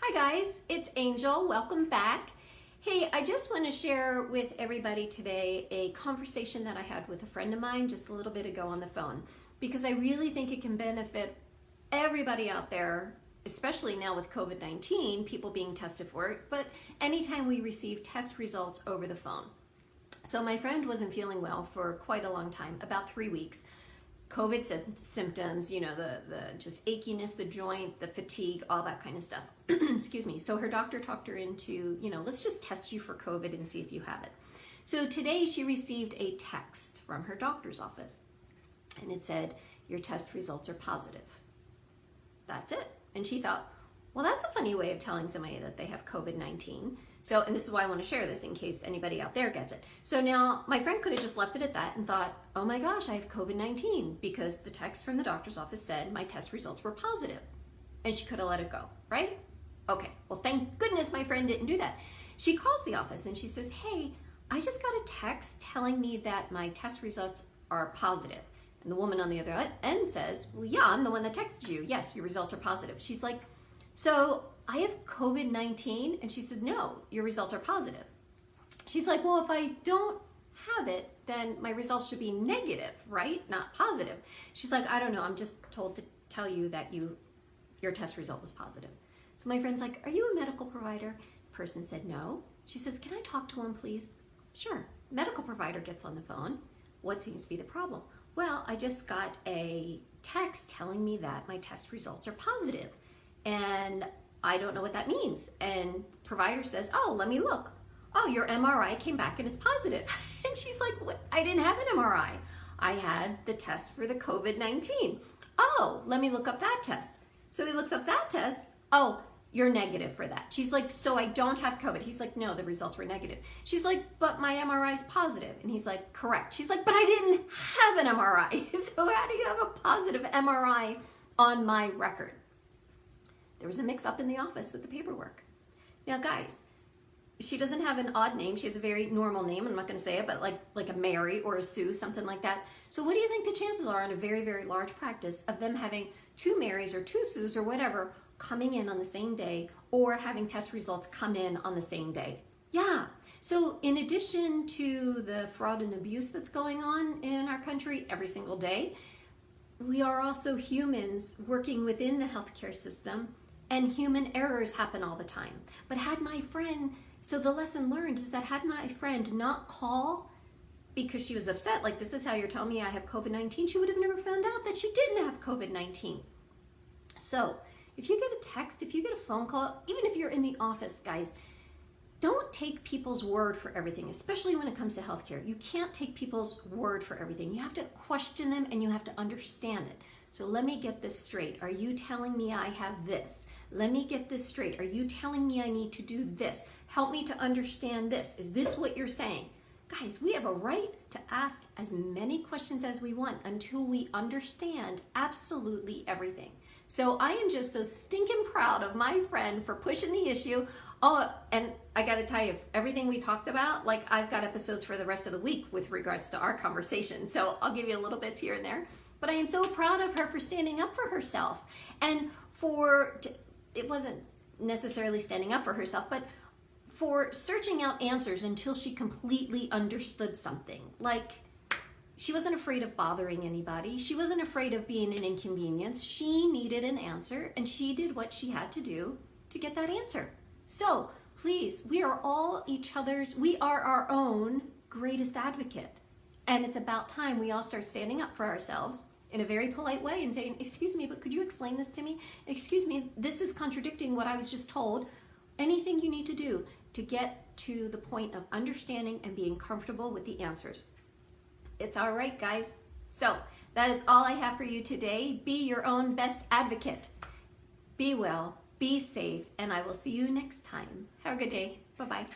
Hi guys, it's Angel. Welcome back. Hey, I just want to share with everybody today a conversation that I had with a friend of mine just a little bit ago on the phone, because I really think it can benefit everybody out there, especially now with COVID-19, people being tested for it, but anytime we receive test results over the phone. So my friend wasn't feeling well for quite a long time, about 3 weeks. COVID symptoms, you know, the just achiness, the joint, the fatigue, all that kind of stuff. Excuse me. So her doctor talked her into, let's just test you for COVID and see if you have it. So today she received a text from her doctor's office and it said, your test results are positive. That's it. And she thought, well, that's a funny way of telling somebody that they have COVID-19. So, and this is why I want to share this in case anybody out there gets it. So now my friend could have just left it at that and thought, oh my gosh, I have COVID-19 because the text from the doctor's office said my test results were positive. And she could have let it go, right? Okay, well, thank goodness my friend didn't do that. She calls the office and she says, hey, I just got a text telling me that my test results are positive. And the woman on the other end says, well, yeah, I'm the one that texted you. Yes, your results are positive. She's like, so I have COVID-19? And she said, no, your results are positive. She's like, well, if I don't have it, then my results should be negative, right? Not positive. She's like, I don't know. I'm just told to tell you that your test result was positive. So my friend's like, are you a medical provider? The person said, no. She says, can I talk to him, please? Sure. Medical provider gets on the phone. What seems to be the problem? Well, I just got a text telling me that my test results are positive. And I don't know what that means. And provider says, oh, let me look. Oh, your MRI came back and it's positive. And she's like, what? I didn't have an MRI. I had the test for the COVID-19. Oh, let me look up that test. So he looks up that test. Oh, you're negative for that. She's like, so I don't have COVID. He's like, no, the results were negative. She's like, but my MRI is positive. And he's like, correct. She's like, but I didn't have an MRI. So how do you have a positive MRI on my record? There was a mix-up in the office with the paperwork. Now, guys, she doesn't have an odd name. She has a very normal name. I'm not going to say it, but like a Mary or a Sue, something like that. So what do you think the chances are in a very, very large practice of them having two Marys or two Sues or whatever coming in on the same day or having test results come in on the same day? Yeah. So in addition to the fraud and abuse that's going on in our country every single day, we are also humans working within the healthcare system. And human errors happen all the time. But had my friend, so the lesson learned is that had my friend not call because she was upset, like this is how you're telling me I have COVID-19, she would have never found out that she didn't have COVID-19. So if you get a text, if you get a phone call, even if you're in the office, guys, don't take people's word for everything, especially when it comes to healthcare. You can't take people's word for everything. You have to question them and you have to understand it. So let me get this straight. Are you telling me I have this? Let me get this straight. Are you telling me I need to do this? Help me to understand this. Is this what you're saying? Guys, we have a right to ask as many questions as we want until we understand absolutely everything. So I am just so stinking proud of my friend for pushing the issue. Oh, and I got to tell you, everything we talked about, like I've got episodes for the rest of the week with regards to our conversation. So I'll give you a little bits here and there. But I am so proud of her for standing up for herself and it wasn't necessarily standing up for herself, but for searching out answers until she completely understood something. Like she wasn't afraid of bothering anybody. She wasn't afraid of being an inconvenience. She needed an answer and she did what she had to do to get that answer. So please, we are our own greatest advocate. And it's about time we all start standing up for ourselves in a very polite way and saying, excuse me, but could you explain this to me? Excuse me, this is contradicting what I was just told. Anything you need to do to get to the point of understanding and being comfortable with the answers. It's all right, guys. So that is all I have for you today. Be your own best advocate. Be well, be safe, and I will see you next time. Have a good day. Bye-bye.